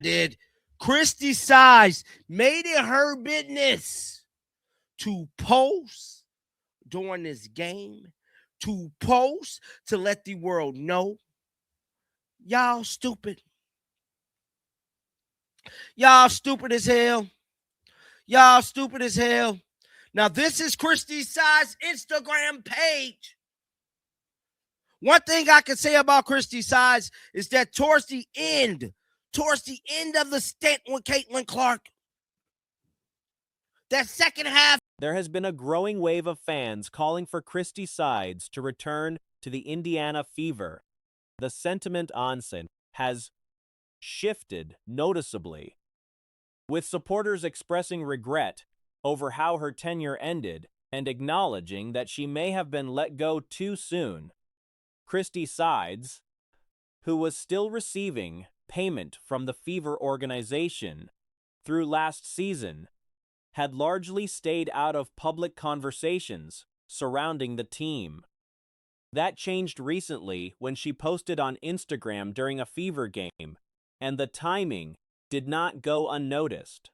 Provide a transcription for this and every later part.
did. Christie Size made it her business to post during this game, to post to let the world know y'all stupid. Y'all stupid as hell. Y'all stupid as hell. Now, this is Christie Size Instagram page. One thing I can say about Christie Size is that towards the end of the stint with Caitlin Clark, that second half, there has been a growing wave of fans calling for Christie Sides to return to the Indiana Fever. The sentiment on Sin has shifted noticeably, with supporters expressing regret over how her tenure ended and acknowledging that she may have been let go too soon. Christie Sides, who was still receiving payment from the Fever organization through last season, had largely stayed out of public conversations surrounding the team. That changed recently when she posted on Instagram during a Fever game, and the timing did not go unnoticed.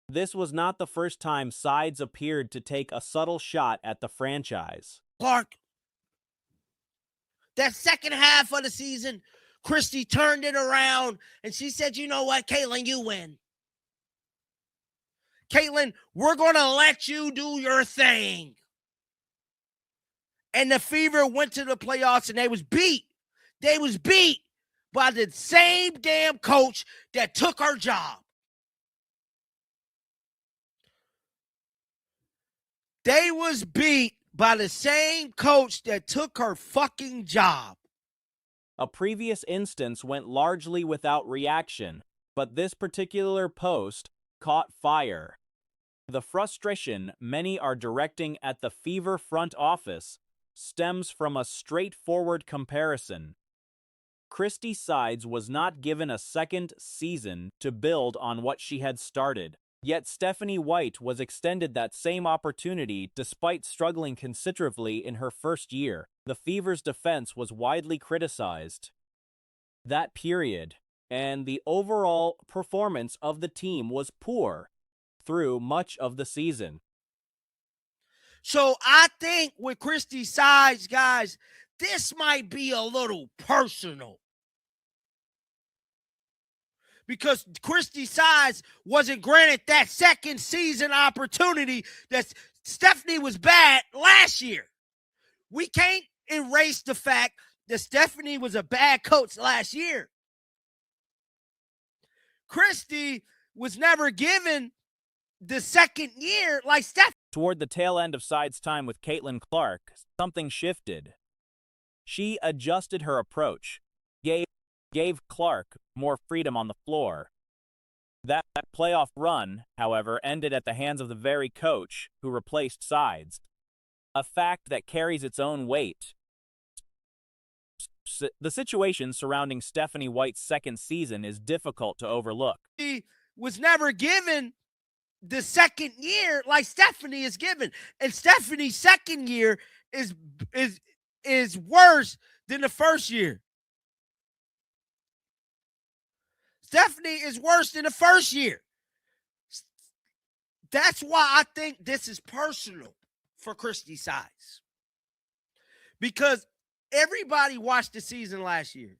This was not the first time Sides appeared to take a subtle shot at the franchise. Clark, that second half of the season, Christie turned it around and she said, you know what, Caitlin, you win. Caitlin, we're going to let you do your thing. And the Fever went to the playoffs and they was beat. They was beat by the same damn coach that took her job. They was beat by the same coach that took her fucking job. A previous instance went largely without reaction, but this particular post caught fire. The frustration many are directing at the Fever front office stems from a straightforward comparison. Christie Sides was not given a second season to build on what she had started, yet Stephanie White was extended that same opportunity despite struggling considerably in her first year. The Fever's defense was widely criticized that period, and the overall performance of the team was poor through much of the season. So I think with Christie Sides, guys, this might be a little personal. Because Christie Sides wasn't granted that second season opportunity that Stephanie was bad last year. We can't erase the fact that Stephanie was a bad coach last year. Christie was never given the second year like Stephanie. Toward the tail end of Sides' time with Caitlin Clark, something shifted. She adjusted her approach, gave Clark more freedom on the floor. That playoff run, however, ended at the hands of the very coach who replaced Sides, a fact that carries its own weight. The situation surrounding Stephanie White's second season is difficult to overlook. She was never given the second year like Stephanie is given. And Stephanie's second year is worse than the first year. Stephanie is worse than the first year. That's why I think this is personal for Christie Sides. Because everybody watched the season last year.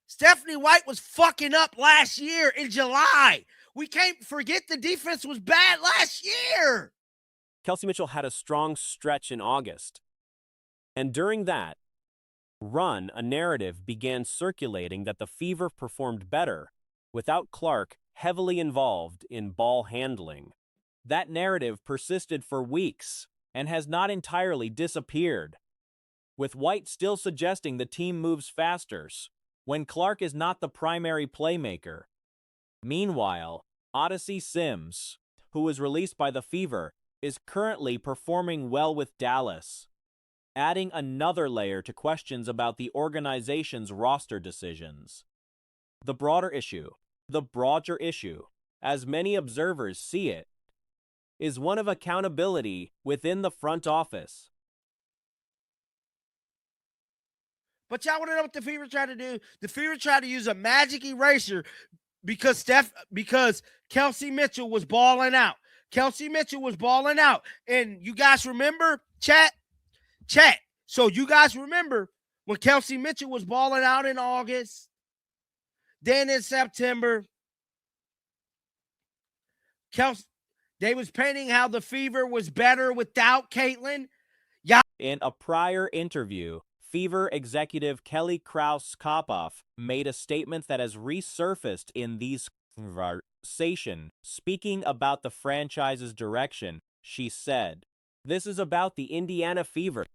Stephanie White was fucking up last year in July. We can't forget the defense was bad last year. Kelsey Mitchell had a strong stretch in August. And during that run, a narrative began circulating that the Fever performed better without Clark heavily involved in ball handling. That narrative persisted for weeks and has not entirely disappeared, with White still suggesting the team moves faster when Clark is not the primary playmaker. Meanwhile, Odyssey Sims, who was released by the Fever, is currently performing well with Dallas, adding another layer to questions about the organization's roster decisions. The broader issue, as many observers see it, is one of accountability within the front office. But y'all want to know what the Fever tried to do? The Fever tried to use a magic eraser because Kelsey Mitchell was balling out. Kelsey Mitchell was balling out. And you guys remember, chat? So you guys remember when Kelsey Mitchell was balling out in August, then in September, they was painting how the Fever was better without Caitlin. In a prior interview, Fever executive Kelly Krause-Kopoff made a statement that has resurfaced in these conversations. Speaking about the franchise's direction, she said, "This is about the Indiana Fever.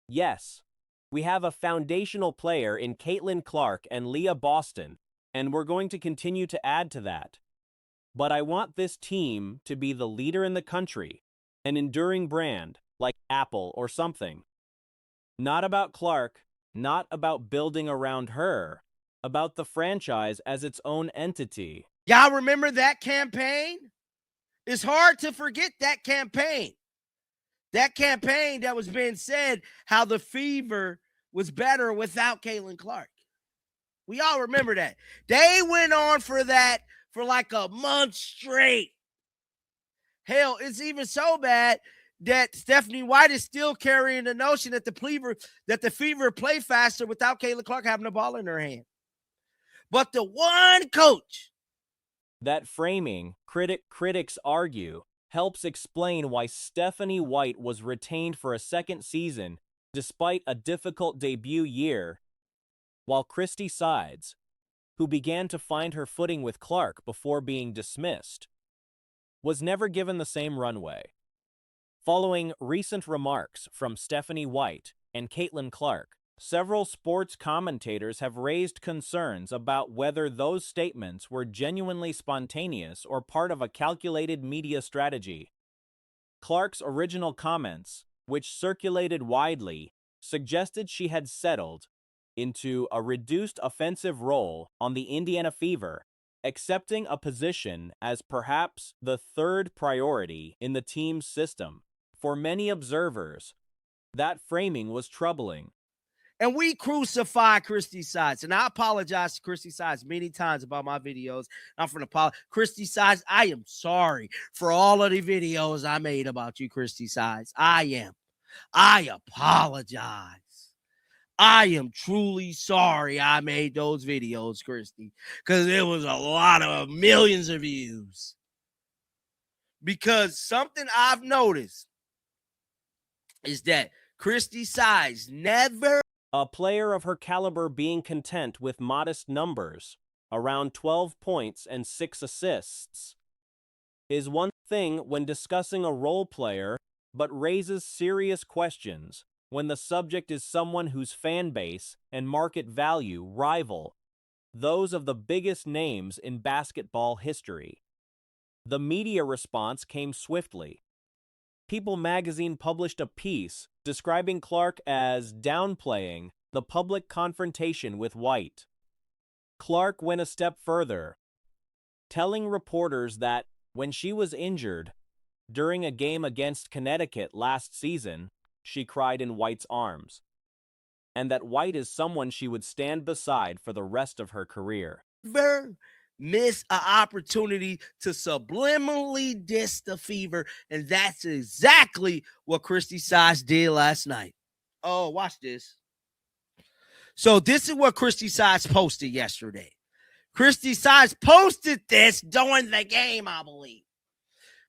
Yes, we have a foundational player in Caitlin Clark and Leah Boston, and we're going to continue to add to that. But I want this team to be the leader in the country, an enduring brand, like Apple or something. Not about Clark, not about building around her, about the franchise as its own entity." Y'all remember that campaign? It's hard to forget that campaign. That campaign that was being said how the Fever was better without Caitlin Clark. We all remember that. They went on for that for like a month straight. Hell, it's even so bad that Stephanie White is still carrying the notion that the Fever play faster without Caitlin Clark having the ball in her hand. But the one coach. That framing, critics argue, helps explain why Stephanie White was retained for a second season despite a difficult debut year, while Christie Sides, who began to find her footing with Clark before being dismissed, was never given the same runway. Following recent remarks from Stephanie White and Caitlin Clark, several sports commentators have raised concerns about whether those statements were genuinely spontaneous or part of a calculated media strategy. Clark's original comments, which circulated widely, suggested she had settled into a reduced offensive role on the Indiana Fever, accepting a position as perhaps the third priority in the team's system. For many observers, that framing was troubling. And we crucify Christie Sides. And I apologize to Christie Sides many times about my videos. I'm from the Christie Sides. I am sorry for all of the videos I made about you, Christie Sides. I apologize. I am truly sorry I made those videos, Christie, because it was a lot of millions of views. Because something I've noticed is that Christie Sides never. A player of her caliber being content with modest numbers, around 12 points and 6 assists, is one thing when discussing a role player, but raises serious questions when the subject is someone whose fan base and market value rival those of the biggest names in basketball history. The media response came swiftly. People magazine published a piece describing Clark as downplaying the public confrontation with White. Clark went a step further, telling reporters that when she was injured during a game against Connecticut last season, she cried in White's arms, and that White is someone she would stand beside for the rest of her career. Never miss an opportunity to subliminally diss the Fever, and that's exactly what Christie Sides did last night. Oh, watch this. So this is what Christie Sides posted yesterday. Christie Sides posted this during the game, I believe.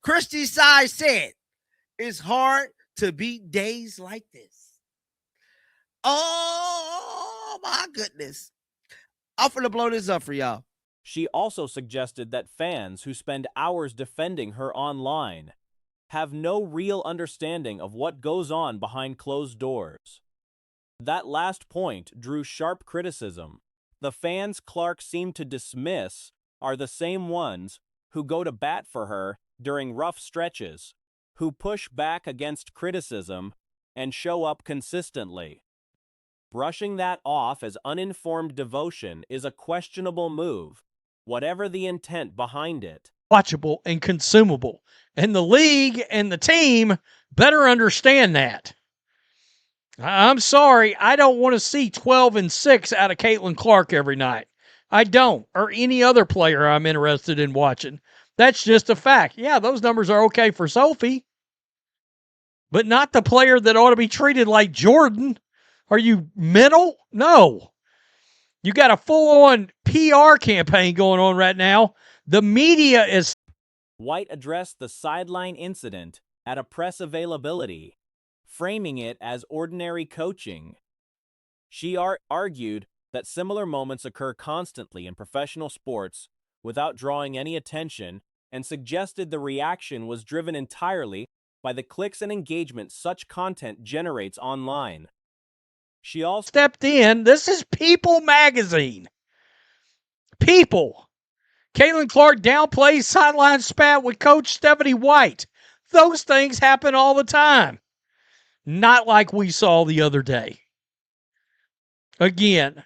Christie Sides said, "It's hard to beat days like this." Oh, my goodness. I'm finna blow this up for y'all. She also suggested that fans who spend hours defending her online have no real understanding of what goes on behind closed doors. That last point drew sharp criticism. The fans Clark seemed to dismiss are the same ones who go to bat for her during rough stretches, who push back against criticism and show up consistently. Brushing that off as uninformed devotion is a questionable move, whatever the intent behind it. Watchable and consumable. And the league and the team better understand that. I'm sorry, I don't want to see 12-6 out of Caitlin Clark every night. I don't, or any other player I'm interested in watching. That's just a fact. Yeah, those numbers are okay for Sophie, but not the player that ought to be treated like Jordan. Are you mental? No. You got a full-on PR campaign going on right now. The media is... White addressed the sideline incident at a press availability, framing it as ordinary coaching. She argued that similar moments occur constantly in professional sports without drawing any attention, and suggested the reaction was driven entirely by the clicks and engagement such content generates online. She also stepped in. This is People magazine. People. Caitlin Clark downplays sideline spat with Coach Stephanie White. Those things happen all the time. Not like we saw the other day. Again,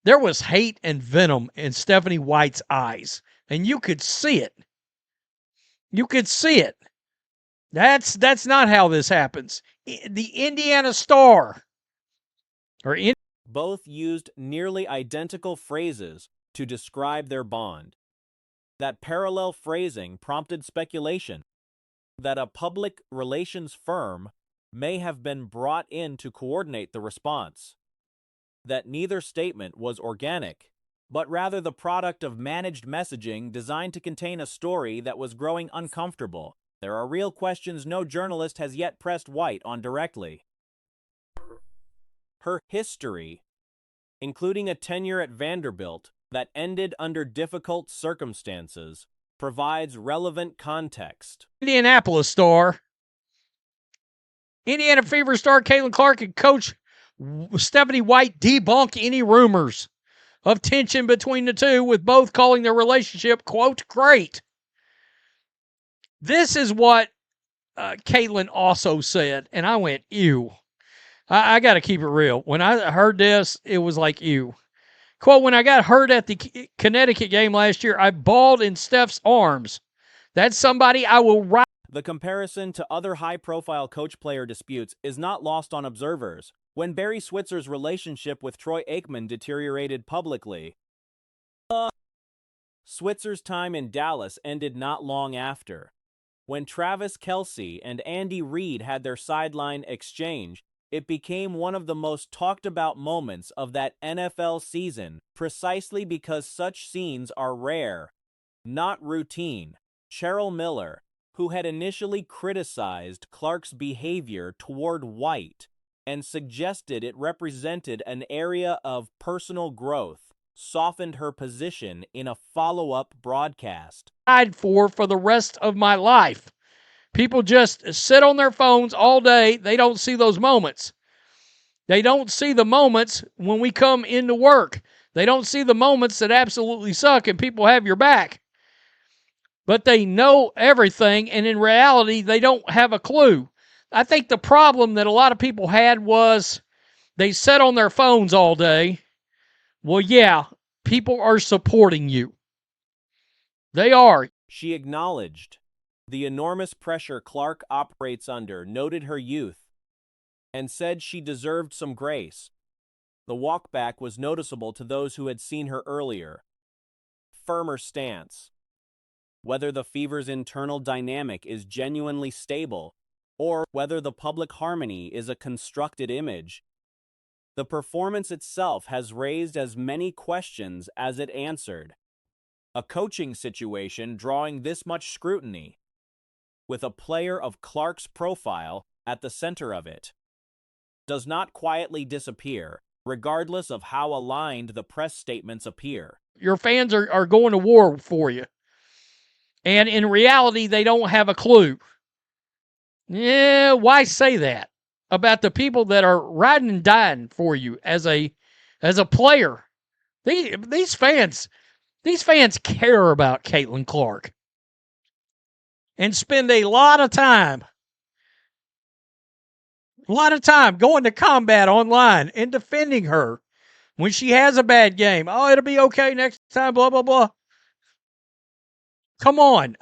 there was hate and venom in Stephanie White's eyes, and you could see it. You could see it. That's not how this happens. The Indiana Star, both used nearly identical phrases to describe their bond. That parallel phrasing prompted speculation that a public relations firm may have been brought in to coordinate the response. That neither statement was organic, but rather the product of managed messaging designed to contain a story that was growing uncomfortable. There are real questions no journalist has yet pressed White on directly. Her history, including a tenure at Vanderbilt that ended under difficult circumstances, provides relevant context. Indianapolis Star. Indiana Fever star Caitlin Clark and Coach Stephanie White debunk any rumors of tension between the two, with both calling their relationship, quote, great. This is what Caitlin also said, and I went, ew. I got to keep it real. When I heard this, it was like, ew. Quote, when I got hurt at the Connecticut game last year, I balled in Steph's arms. That's somebody I will ride. The comparison to other high-profile coach-player disputes is not lost on observers. When Barry Switzer's relationship with Troy Aikman deteriorated publicly, Switzer's time in Dallas ended not long after. When Travis Kelce and Andy Reid had their sideline exchange, it became one of the most talked-about moments of that NFL season, precisely because such scenes are rare, not routine. Cheryl Miller, who had initially criticized Clark's behavior toward White and suggested it represented an area of personal growth, softened her position in a follow-up broadcast. For the rest of my life. People just sit on their phones all day. They don't see those moments. They don't see the moments when we come into work. They don't see the moments that absolutely suck and people have your back. But they know everything, and in reality, they don't have a clue. I think the problem that a lot of people had was they sat on their phones all day. Well, yeah, people are supporting you. They are. She acknowledged the enormous pressure Clark operates under, noted her youth, and said she deserved some grace. The walkback was noticeable to those who had seen her earlier. Firmer stance. Whether the Fever's internal dynamic is genuinely stable, or whether the public harmony is a constructed image, the performance itself has raised as many questions as it answered. A coaching situation drawing this much scrutiny, with a player of Clark's profile at the center of it, does not quietly disappear, regardless of how aligned the press statements appear. Your fans are going to war for you. And in reality, they don't have a clue. Yeah, why say that about the people that are riding and dying for you as a player? These fans care about Caitlin Clark and spend a lot of time going to combat online and defending her when she has a bad game. Oh, it'll be okay next time, blah, blah, blah. Come on.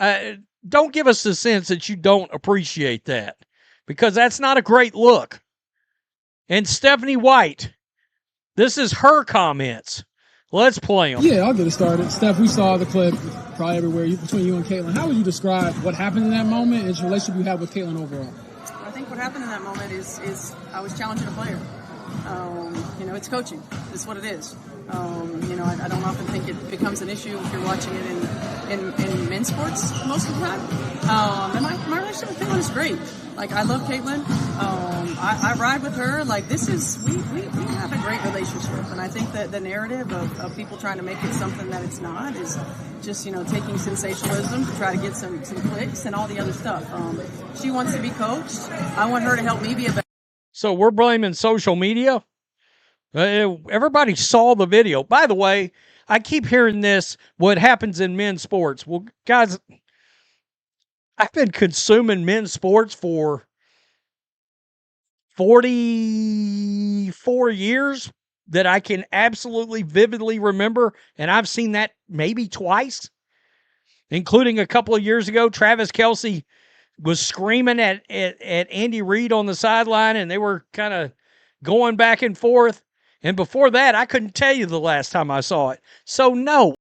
Don't give us the sense that you don't appreciate that, because that's not a great look. And Stephanie White, this is her comments. Let's play them. Yeah, I'll get it started. Steph, we saw the clip probably everywhere between you and Caitlin. How would you describe what happened in that moment and the relationship you have with Caitlin overall? I think what happened in that moment is I was challenging a player. It's coaching. It's what it is. I don't often think it becomes an issue if you're watching it in men's sports most of the time. And my relationship with Caitlin is great. Like, I love Caitlin. I ride with her. Like, we have a great relationship. And I think that the narrative of people trying to make it something that it's not is just, taking sensationalism to try to get some clicks and all the other stuff. She wants to be coached. I want her to help me be a better. So we're blaming social media? Everybody saw the video. By the way, I keep hearing this, what happens in men's sports. Well, guys, I've been consuming men's sports for 44 years that I can absolutely vividly remember, and I've seen that maybe twice, including a couple of years ago. Travis Kelce was screaming at Andy Reid on the sideline, and they were kind of going back and forth. And before that, I couldn't tell you the last time I saw it. So, no.